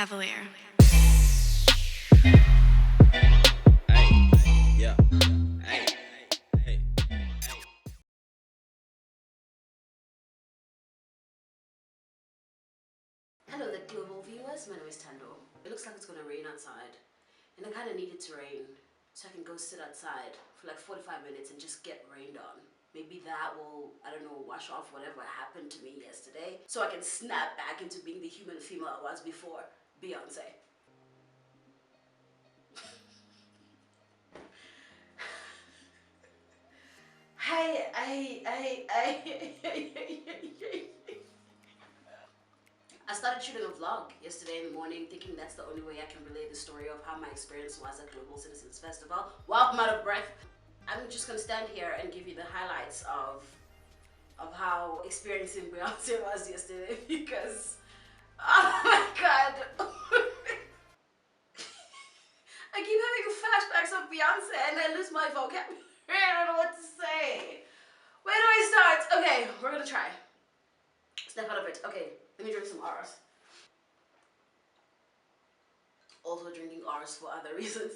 Cavalier. Yeah. Hey. Hello, the global viewers. My name is Tando. It looks like it's gonna rain outside, and I kind of need it to rain so I can go sit outside for like 45 minutes and just get rained on. Maybe that will, I don't know, wash off whatever happened to me yesterday, so I can snap back into being the human female I was before Beyonce. I started shooting a vlog yesterday in the morning, thinking that's the only way I can relay the story of how my experience was at Global Citizens Festival. Wow, I'm out of breath. I'm just gonna stand here and give you the highlights of how experiencing Beyonce was yesterday because, oh my god. I keep having flashbacks of Beyonce and I lose my vocabulary. I don't know what to say. Where do I start? Okay, we're gonna try. Snap out of it. Okay, let me drink some R's. Also drinking R's for other reasons.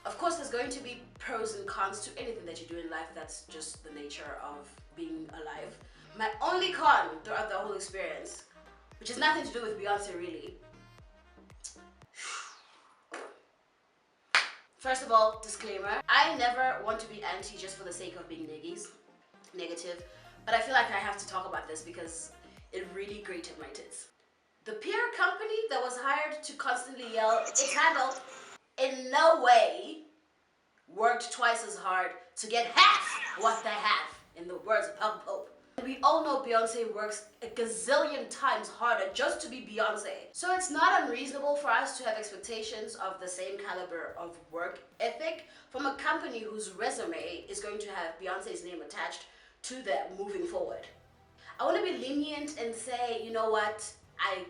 Of course, there's going to be pros and cons to anything that you do in life. That's just the nature of being alive. My only con throughout the whole experience, which has nothing to do with Beyonce really. First of all, disclaimer, I never want to be anti just for the sake of being negative, but I feel like I have to talk about this because it really grated my tits. The PR company that was hired to constantly yell, "It's handled," in no way worked twice as hard to get half what they have, in the words of Papa Pope. We all know Beyonce works a gazillion times harder just to be Beyonce. So it's not unreasonable for us to have expectations of the same caliber of work ethic from a company whose resume is going to have Beyonce's name attached to them moving forward. I want to be lenient and say, you know what, I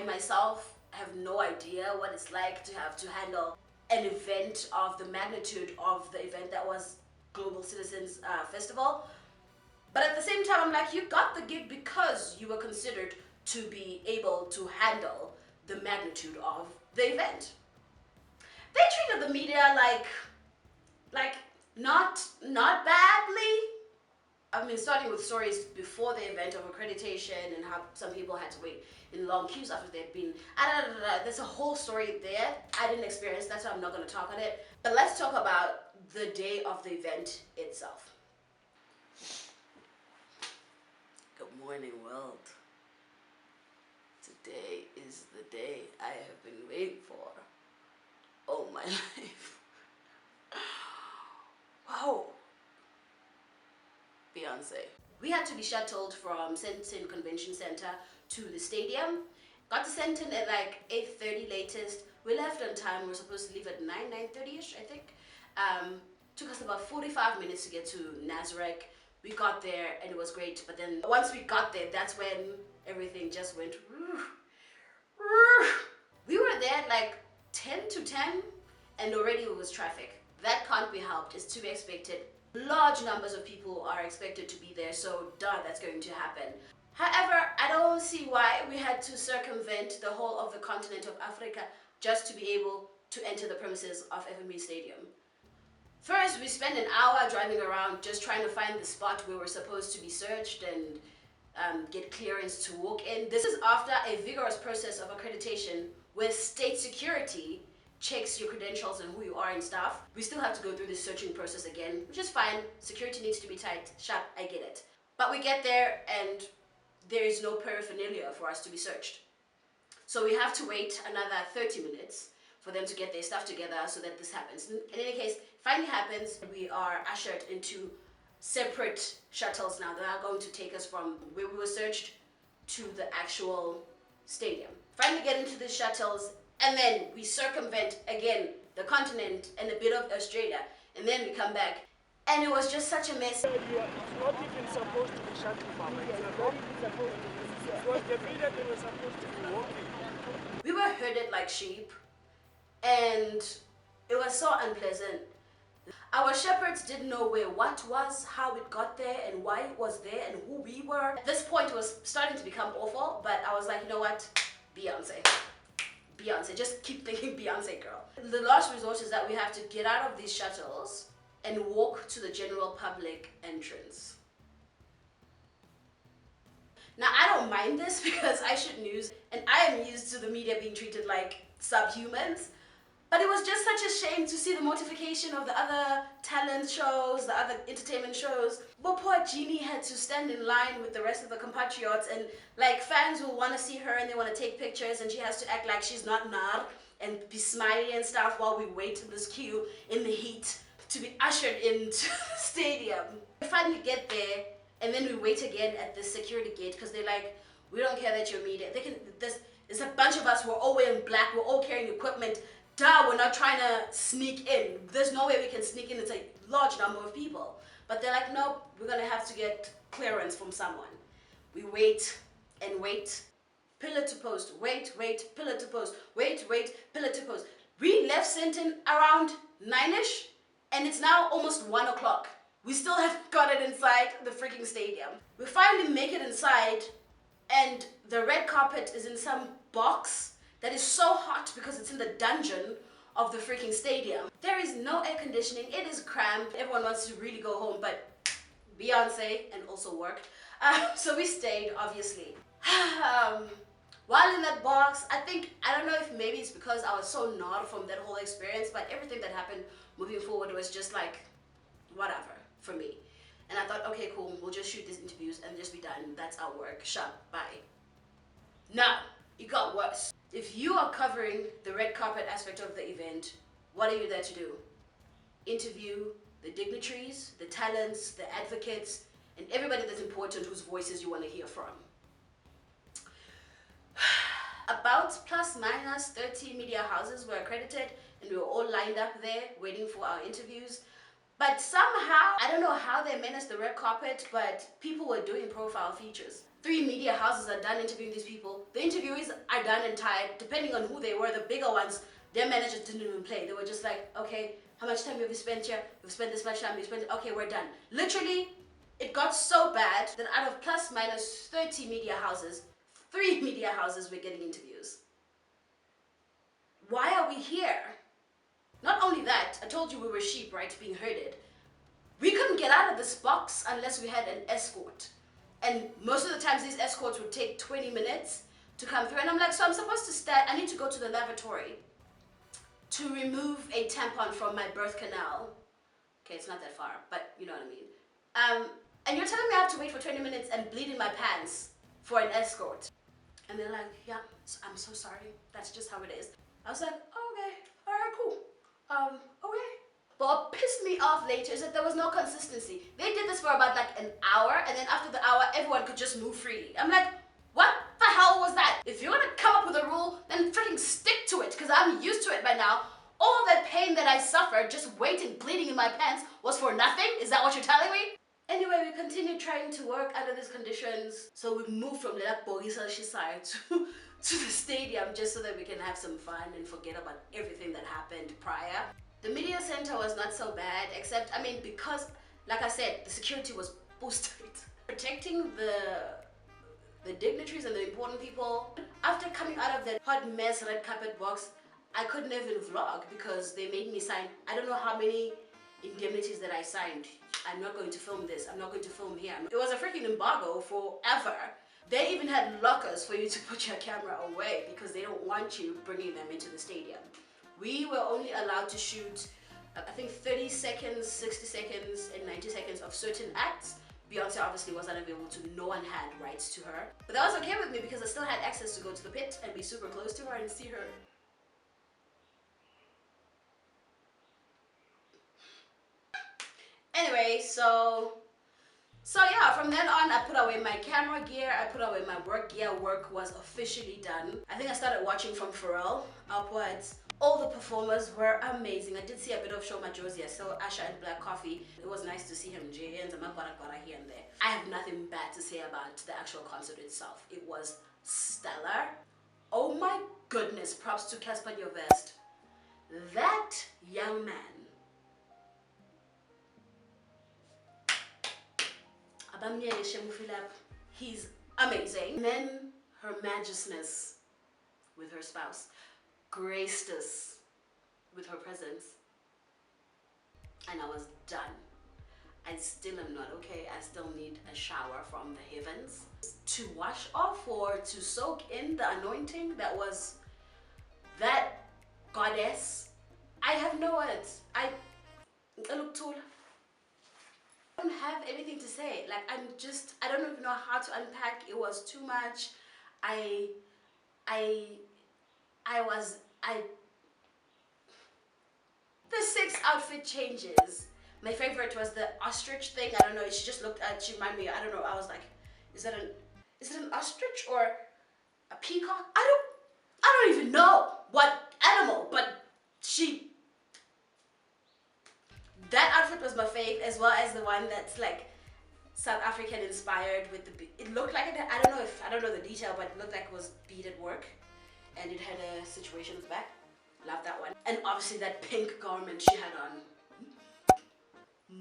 myself have no idea what it's like to have to handle an event of the magnitude of the event that was Global Citizens Festival. But at the same time, I'm like, you got the gig because you were considered to be able to handle the magnitude of the event. They treated the media like not badly. I mean, starting with stories before the event of accreditation and how some people had to wait in long queues after they'd been. There's a whole story there. I didn't experience that, so I'm not going to talk on it. But let's talk about the day of the event itself. Good morning, world. Today is the day I have been waiting for all my life. Wow. Beyonce. We had to be shuttled from Senton Convention Center to the stadium. Got to Senton at like 8:30 latest. We left on time. We were supposed to leave at 9:30ish, I think. Took us about 45 minutes to get to Nazareth. We got there and it was great, but then once we got there, that's when everything just went. We were there at like 10 to 10 and already it was traffic. That can't be helped. It's to be expected. Large numbers of people are expected to be there, so that's going to happen. However, I don't see why we had to circumvent the whole of the continent of Africa just to be able to enter the premises of FNB Stadium. First, we spent an hour driving around just trying to find the spot where we're supposed to be searched and get clearance to walk in. This is after a vigorous process of accreditation where state security checks your credentials and who you are and stuff. We still have to go through this searching process again, which is fine. Security needs to be tight, sharp, I get it. But we get there and there is no paraphernalia for us to be searched. So we have to wait another 30 minutes for them to get their stuff together so that this happens. In any case, finally happens. We are ushered into separate shuttles now that are going to take us from where we were searched to the actual stadium. Finally get into the shuttles and then we circumvent again the continent and a bit of Australia and then we come back and it was just such a mess. It's not even supposed to be shuttle farm. It was the period they were supposed to be walking. We were herded like sheep and it was so unpleasant. Our shepherds didn't know where what was, how it got there, and why it was there, and who we were. At this point, it was starting to become awful, but I was like, you know what? Beyonce. Beyonce. Just keep thinking Beyonce, girl. The last resort is that we have to get out of these shuttles and walk to the general public entrance. Now, I don't mind this because I shoot news and I am used to the media being treated like subhumans. But it was just such a shame to see the mortification of the other talent shows, the other entertainment shows. But poor Jeannie had to stand in line with the rest of the compatriots, and like fans will want to see her and they want to take pictures, and she has to act like she's not nar and be smiley and stuff while we wait in this queue in the heat to be ushered into the stadium. We finally get there, and then we wait again at the security gate because they're like, we don't care that you're media. There's a bunch of us, we're all wearing black, we're all carrying equipment. Duh, we're not trying to sneak in. There's no way we can sneak in. It's a large number of people. But they're like, nope, we're going to have to get clearance from someone. We wait and wait. Pillar to post. Wait, pillar to post. Wait, pillar to post. We left Sinton around 9ish, and it's now almost 1 o'clock. We still haven't got it inside the freaking stadium. We finally make it inside, and the red carpet is in some box that is so hot because it's in the dungeon of the freaking stadium. There is no air conditioning. It is cramped. Everyone wants to really go home, but Beyonce and also worked. So we stayed, obviously. While in that box, I don't know if maybe it's because I was so gnawed from that whole experience, but everything that happened moving forward was just like, whatever, for me. And I thought, okay, cool, we'll just shoot these interviews and just be done. That's our work. Shut, bye. Now, it got worse. If you are covering the red carpet aspect of the event, what are you there to do? Interview the dignitaries, the talents, the advocates, and everybody that's important whose voices you want to hear from. About plus minus 30 media houses were accredited, and we were all lined up there waiting for our interviews. But somehow, I don't know how they managed the red carpet, but people were doing profile features. 3 media houses are done interviewing these people. The interviewees are done and tired, depending on who they were. The bigger ones, their managers didn't even play. They were just like, okay, how much time have you spent here? We've spent this much time, we've spent, okay, we're done. Literally, it got so bad that out of plus minus 30 media houses, 3 media houses were getting interviews. Why are we here? Not only that, I told you we were sheep, right, being herded. We couldn't get out of this box unless we had an escort. And most of the times these escorts would take 20 minutes to come through. And I'm like, so I'm supposed to stand, I need to go to the lavatory to remove a tampon from my birth canal. Okay, it's not that far, but you know what I mean. And you're telling me I have to wait for 20 minutes and bleed in my pants for an escort. And they're like, yeah, I'm so sorry. That's just how it is. I was like, oh, okay, all right, cool. Okay. But what pissed me off later is that there was no consistency. They did this for about like an hour, and then after the hour, everyone could just move freely. I'm like, what the hell was that? If you're gonna come up with a rule, then freaking stick to it, because I'm used to it by now. All of that pain that I suffered just waiting, bleeding in my pants was for nothing? Is that what you're telling me? Anyway, we continued trying to work under these conditions. So we moved from Lela Bogisa Shisai to the stadium just so that we can have some fun and forget about everything that happened prior. The media center was not so bad, except, I mean, because, like I said, the security was boosted. Protecting the dignitaries and the important people. After coming out of that hot mess red carpet box, I couldn't even vlog because they made me sign, I don't know how many indemnities that I signed. I'm not going to film this, I'm not going to film here. It was a freaking embargo forever. They even had lockers for you to put your camera away because they don't want you bringing them into the stadium. We were only allowed to shoot, I think 30 seconds, 60 seconds, and 90 seconds of certain acts. Beyonce obviously was unavailable, to no one had rights to her. But that was okay with me because I still had access to go to the pit and be super close to her and see her. Anyway, so yeah, from then on, I put away my camera gear, I put away my work gear. Work was officially done. I think I started watching from Pharrell upwards. All the performers were amazing. I did see a bit of Show Majosi. I saw Asha and Black Coffee. It was nice to see him, Jay and Zamagwara here and there. I have nothing bad to say about the actual concert itself. It was stellar. Oh my goodness, props to Casper Your Vest. That young man. He's amazing. And then Her Majesty with her spouse. graced us with her presence, and I was done. I still am not okay. I still need a shower from the heavens to wash off or to soak in the anointing that was that goddess. I have no words. I look tall. I don't have anything to say. Like, I don't even know how to unpack. It was too much. The 6 outfit changes. My favorite was the ostrich thing. I don't know. She just looked at. She reminded me. I don't know. I was like, is it an ostrich or a peacock? I don't even know what animal. But that outfit was my fave, as well as the one that's like South African inspired with the. It looked like it. I don't know the detail, but it looked like it was beaded work, and it had a situation with the back. Love that one. And obviously that pink garment she had on.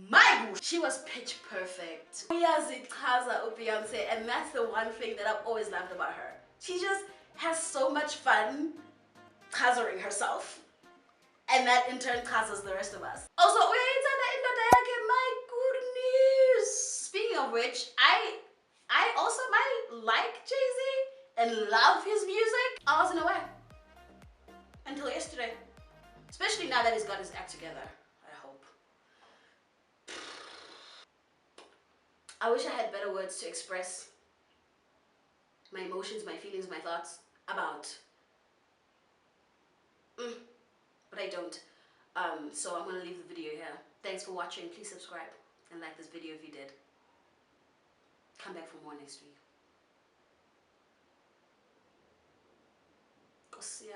My gosh, she was pitch perfect. Beyonce, and that's the one thing that I've always loved about her. She just has so much fun coloring herself, and that in turn causes the rest of us. Also, my goodness. Speaking of which, I also might like Jay-Z and love his music. I wasn't aware until yesterday, especially now that he's got his act together. I hope. I wish I had better words to express my emotions, my feelings, my thoughts about, but I don't. So I'm gonna leave the video here. Thanks for watching. Please subscribe and like this video if you did. Come back for more next week. Go see